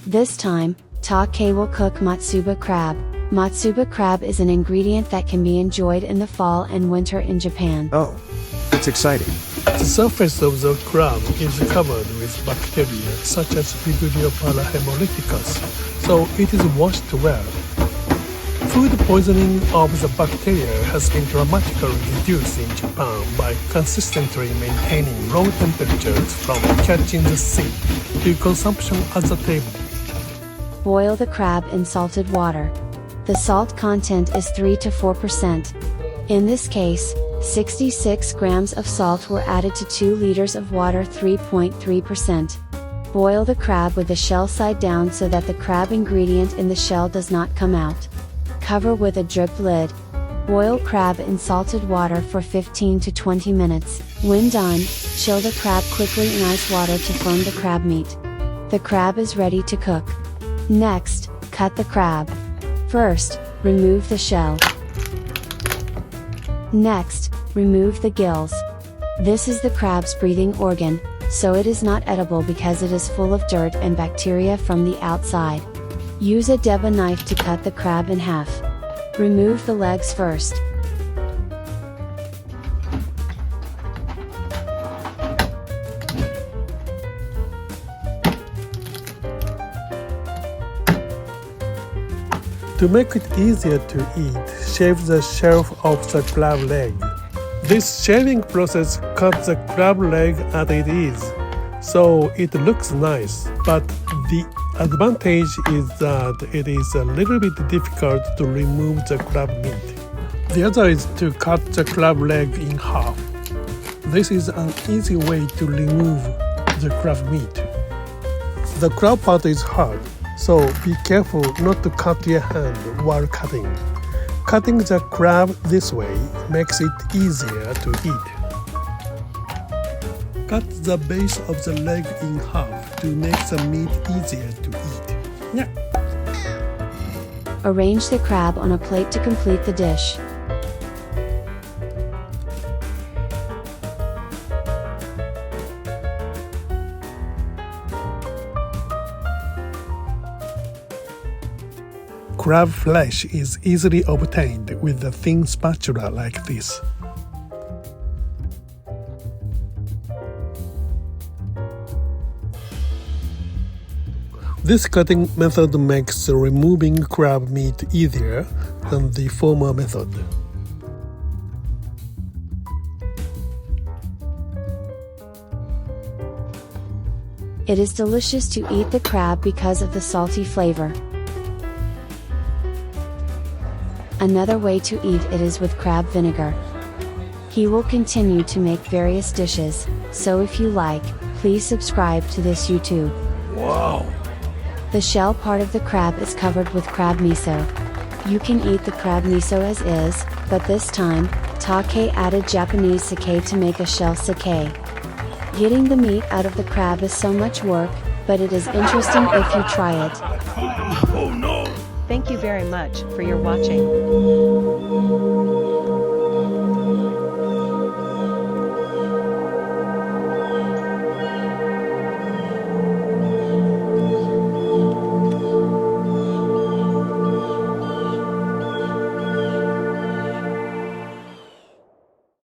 This time, Take will cook Matsuba crab. Matsuba crab is an ingredient that can be enjoyed in the fall and winter in Japan. Oh, it's exciting. The surface of the crab is covered with bacteria such as Vibrio parahaemolyticus, so it is washed well. Food poisoning of the bacteria has been dramatically reduced in Japan by consistently maintaining low temperatures from catching the sea to consumption at the table. Boil the crab in salted water. The salt content is 3 to 4%. In this case, 66 grams of salt were added to 2 liters of water, 3.3%. Boil the crab with the shell side down so that the crab ingredient in the shell does not come out. Cover with a drip lid. Boil crab in salted water for 15 to 20 minutes. When done, chill the crab quickly in ice water to firm the crab meat. The crab is ready to cook. Next, cut the crab. First, remove the shell. Next, remove the gills. This is the crab's breathing organ, so it is not edible because it is full of dirt and bacteria from the outside. Use a deba knife to cut the crab in half. Remove the legs first. To make it easier to eat, shave the shelf of the crab leg. This shaving process cuts the crab leg as it is, so it looks nice, but the advantage is that it is a little bit difficult to remove the crab meat. The other is to cut the crab leg in half. This is an easy way to remove the crab meat. The crab part is hard, so be careful not to cut your hand while cutting. Cutting the crab this way makes it easier to eat. Cut the base of the leg in half to make the meat easier to eat. Yeah. Arrange the crab on a plate to complete the dish. Crab flesh is easily obtained with a thin spatula like this. This cutting method makes removing crab meat easier than the former method. It is delicious to eat the crab because of the salty flavor. Another way to eat it is with crab vinegar. He will continue to make various dishes, so if you like, please subscribe to this YouTube. Wow! The shell part of the crab is covered with crab miso. You can eat the crab miso as is, but this time, Take added Japanese sake to make a shell sake. Getting the meat out of the crab is so much work, but it is interesting if you try it. Oh no! Thank you very much for your watching.